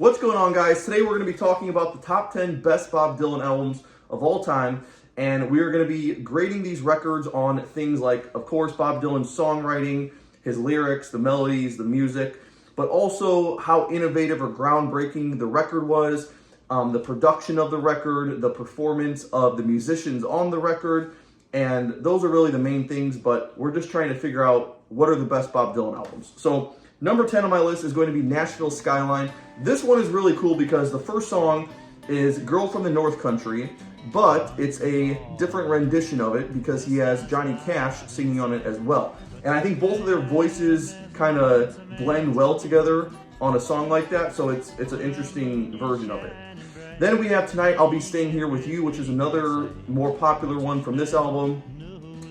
What's going on, guys? Today we're going to be talking about the top 10 best Bob Dylan albums of all time, and we are going to be grading these records on things like, of course, Bob Dylan's songwriting, his lyrics, the melodies, the music, but also how innovative or groundbreaking the record was, the production of the record, the performance of the musicians on the record, and those are really the main things, but we're just trying to figure out what are the best Bob Dylan albums. So number 10 on my list is going to be Nashville, Skyline. This one is really cool because the first song is Girl from the North Country, but it's a different rendition of it because he has Johnny Cash singing on it as well. And I think both of their voices kind of blend well together on a song like that, so it's an interesting version of it. Then we have Tonight I'll Be Staying Here With You, which is another more popular one from this album.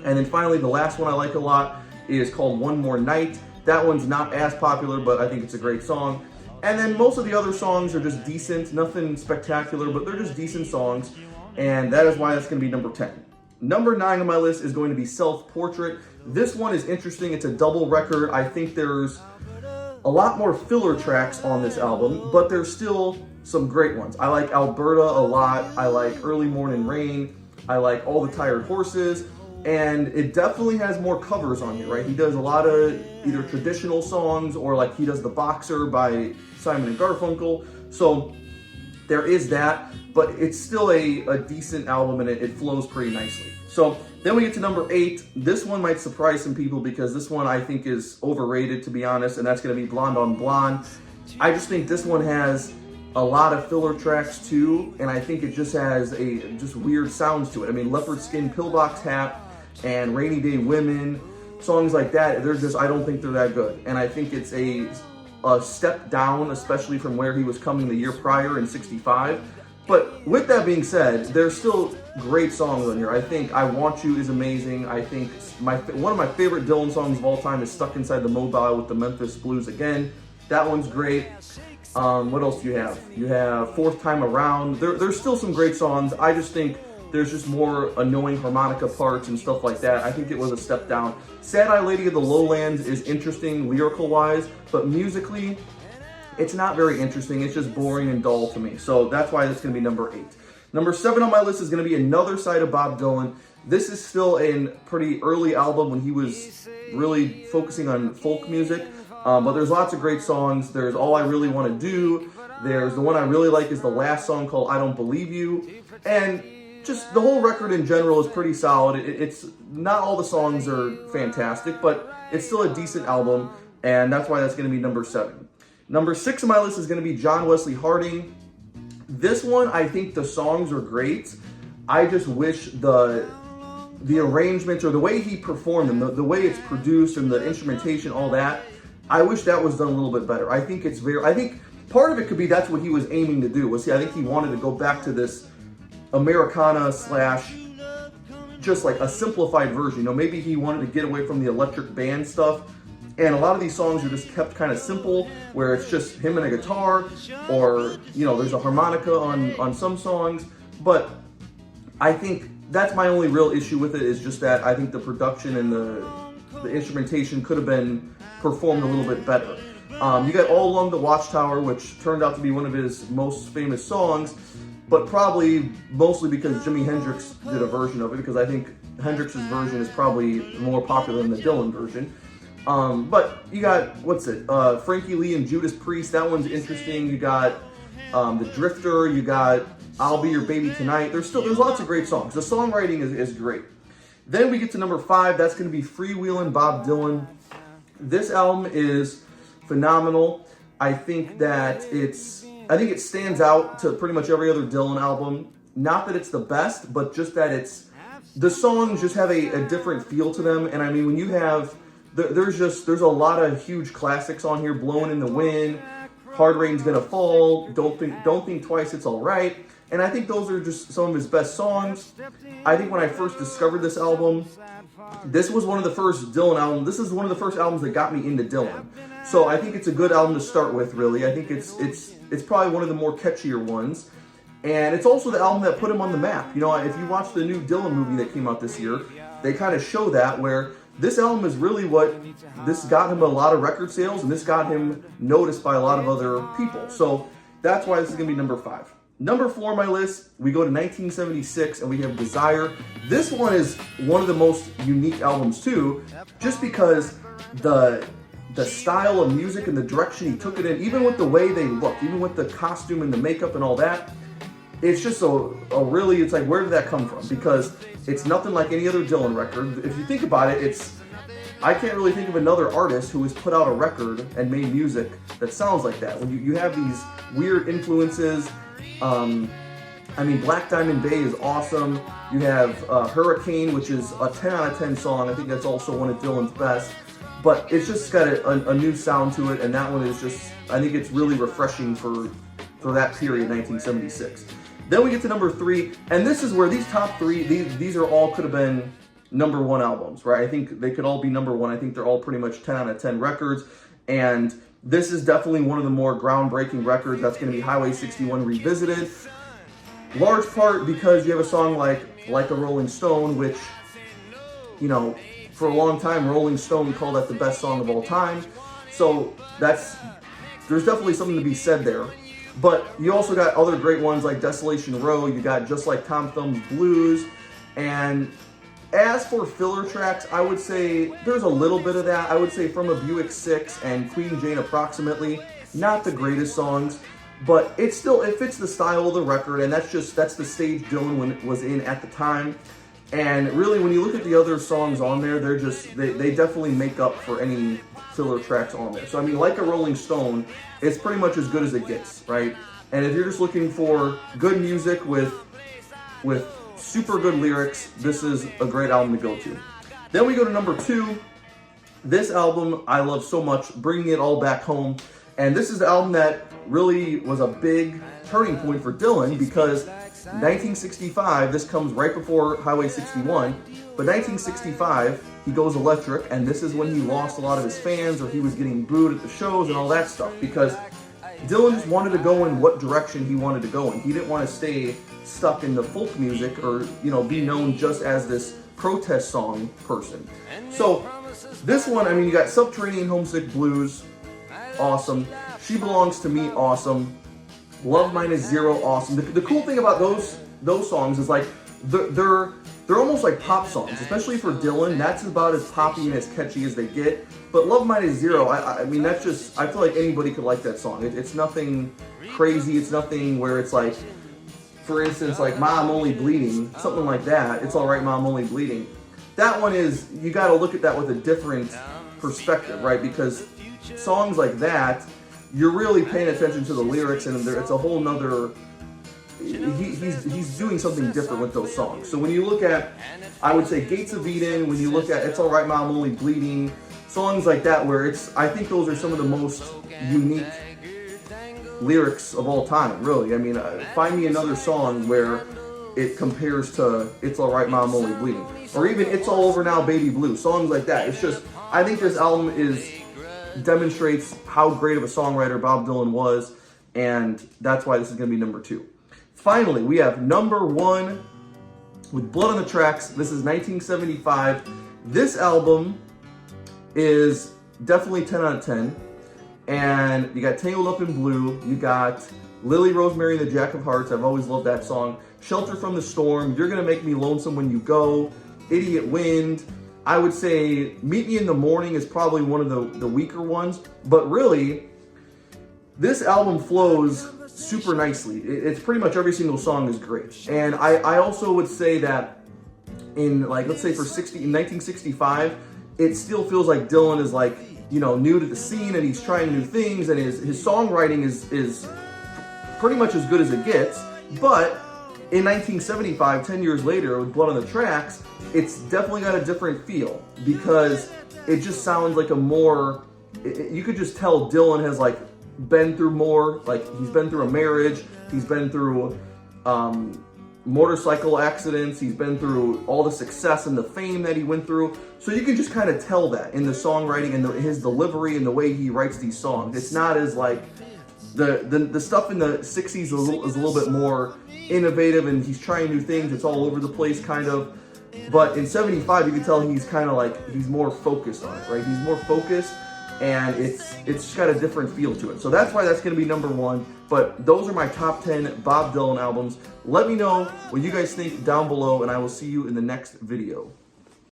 And then finally, the last one I like a lot is called One More Night. That one's not as popular, but I think it's a great song. And then most of the other songs are just decent, nothing spectacular, but they're just decent songs. And that is why that's going to be number 10. Number 9 on my list is going to be Self-Portrait. This one is interesting. It's a double record. I think there's a lot more filler tracks on this album, but there's still some great ones. I like Alberta a lot. I like Early Morning Rain. I like All the Tired Horses. And it definitely has more covers on here, right? He does a lot of either traditional songs or like he does The Boxer by Simon and Garfunkel. So there is that, but it's still a decent album and it flows pretty nicely. So then we get to number 8. This one might surprise some people because this one I think is overrated, to be honest, and that's going to be Blonde on Blonde. I just think this one has a lot of filler tracks too, and I think it just has just weird sounds to it. I mean, Leopard Skin Pillbox Hat and Rainy Day Women, songs like that, I don't think they're that good. And I think it's a step down, especially from where he was coming the year prior in '65. But with that being said, there's still great songs on here. I think I Want You is amazing. I think one of my favorite Dylan songs of all time is Stuck Inside the Mobile with the Memphis Blues Again. That one's great. What else do you have? You have Fourth Time Around. There's still some great songs. I just think there's just more annoying harmonica parts and stuff like that. I think it was a step down. Sad Eye Lady of the Lowlands is interesting lyrical-wise, but musically, it's not very interesting. It's just boring and dull to me. So that's why that's going to be number 8. Number 7 on my list is going to be Another Side of Bob Dylan. This is still a pretty early album when he was really focusing on folk music. But there's lots of great songs. There's All I Really Want to Do. There's the one I really like is the last song called I Don't Believe You. And just the whole record in general is pretty solid. It's not all the songs are fantastic, but it's still a decent album, and that's why that's going to be number 7. Number 6 on my list is going to be John Wesley Harding. This one, I think the songs are great. I just wish the arrangements or the way he performed them, the way it's produced and the instrumentation, all that, I wish that was done a little bit better. I think part of it could be that's what he was aiming to do. I think he wanted to go back to this Americana / just like a simplified version. Maybe he wanted to get away from the electric band stuff, and a lot of these songs are just kept kind of simple, where it's just him and a guitar, or there's a harmonica on some songs. But I think that's my only real issue with it, is just that I think the production and the instrumentation could have been performed a little bit better. You got All Along the Watchtower, which turned out to be one of his most famous songs, but probably mostly because Jimi Hendrix did a version of it, because I think Hendrix's version is probably more popular than the Dylan version. But you got, Frankie Lee and Judas Priest. That one's interesting. You got The Drifter. You got I'll Be Your Baby Tonight. There's lots of great songs. The songwriting is great. Then we get to number 5. That's going to be Freewheelin' Bob Dylan. This album is phenomenal. I think it stands out to pretty much every other Dylan album. Not that it's the best, but just that the songs just have a different feel to them. And I mean, when you have, there's a lot of huge classics on here. Blowing in the Wind, Hard Rain's Gonna Fall, Don't Think Twice, It's Alright. And I think those are just some of his best songs. I think when I first discovered this album, this was one of the first Dylan albums. This is one of the first albums that got me into Dylan. So I think it's a good album to start with, really. I think it's probably one of the more catchier ones. And it's also the album that put him on the map. If you watch the new Dylan movie that came out this year, they kind of show that, where this album is really this got him a lot of record sales, and this got him noticed by a lot of other people. So That's why this is gonna be number 5. Number 4 on my list, we go to 1976 and we have Desire. This one is one of the most unique albums too, just because the style of music and the direction he took it in, even with the way they look, even with the costume and the makeup and all that, it's just a really, it's like, where did that come from? Because it's nothing like any other Dylan record. If you think about it, I can't really think of another artist who has put out a record and made music that sounds like that. When you have these weird influences, I mean, Black Diamond Bay is awesome. You have Hurricane, which is a 10 out of 10 song. I think that's also one of Dylan's best. But it's just got a new sound to it, and that one is just, I think it's really refreshing for that period, 1976. Then we get to number 3, and this is where these top 3, these are all could have been number 1 albums, right? I think they could all be number 1. I think they're all pretty much 10 out of 10 records, and this is definitely one of the more groundbreaking records. That's going to be Highway 61 Revisited. Large part because you have a song like a Rolling Stone, which, you know, for a long time, Rolling Stone called that the best song of all time. So there's definitely something to be said there. But you also got other great ones like Desolation Row. You got Just Like Tom Thumb's Blues. And as for filler tracks, I would say there's a little bit of that. I would say From a Buick 6 and Queen Jane Approximately, not the greatest songs, but it fits the style of the record, and that's the stage Dylan was in at the time. And really, when you look at the other songs on there, they definitely make up for any filler tracks on there. So I mean, Like a Rolling Stone, it's pretty much as good as it gets, right? And if you're just looking for good music with super good lyrics, this is a great album to go to. Then we go to number 2. This album I love so much, Bringing It All Back Home. And this is the album that really was a big turning point for Dylan, because 1965, this comes right before Highway 61, but 1965, he goes electric, and this is when he lost a lot of his fans, or he was getting booed at the shows and all that stuff, because Dylan just wanted to go in what direction he wanted to go in. He didn't want to stay stuck in the folk music, or, you know, be known just as this protest song person. So this one, I mean, you got Subterranean Homesick Blues, awesome. She Belongs to Me, awesome. Love Mine is Zero, awesome. The cool thing about those songs is like they're almost like pop songs, especially for Dylan. That's about as poppy and as catchy as they get. But Love Mine is Zero, I mean, that's just, I feel like anybody could like that song. It's nothing crazy. It's nothing where it's like, for instance, like Ma, I'm Only Bleeding, something like that. It's Alright, Ma, I'm Only Bleeding. That one is, you got to look at that with a different perspective, right? Because songs like that, you're really paying attention to the lyrics, and it's a whole nother, he's doing something different with those songs. So when you look at, I would say, Gates of Eden, when you look at It's Alright Ma, I'm Only Bleeding, songs like that, where I think those are some of the most unique lyrics of all time, really. I mean, find me another song where it compares to It's Alright Ma, I'm Only Bleeding. Or even It's All Over Now, Baby Blue, songs like that. It's just, I think this album demonstrates how great of a songwriter Bob Dylan was, and that's why this is going to be number 2. Finally, we have number 1 with Blood on the Tracks. This is 1975. This album is definitely 10 out of 10, and you got Tangled Up in Blue, you got Lily, Rosemary, and the Jack of Hearts. I've always loved that song. Shelter from the Storm, You're Gonna Make Me Lonesome When You Go, Idiot Wind. I would say Meet Me in the Morning is probably one of the weaker ones, but really, this album flows super nicely. It's pretty much every single song is great. And I also would say that in, like, let's say in 1965, it still feels like Dylan is, like, you know, new to the scene, and he's trying new things, and his songwriting is pretty much as good as it gets. But in 1975, 10 years later, with Blood on the Tracks, it's definitely got a different feel, because it just sounds like a more, you could just tell Dylan has, like, been through more, like, he's been through a marriage, he's been through motorcycle accidents, he's been through all the success and the fame that he went through. So you can just kind of tell that in the songwriting and his delivery and the way he writes these songs. It's not as like, the stuff in the 60s is a little bit more innovative, and he's trying new things. It's all over the place, kind of. But in 75, you can tell he's kind of like, he's more focused on it, right? He's more focused, and it's just got a different feel to it. So that's why that's going to be number 1. But those are my top 10 Bob Dylan albums. Let me know what you guys think down below, and I will see you in the next video.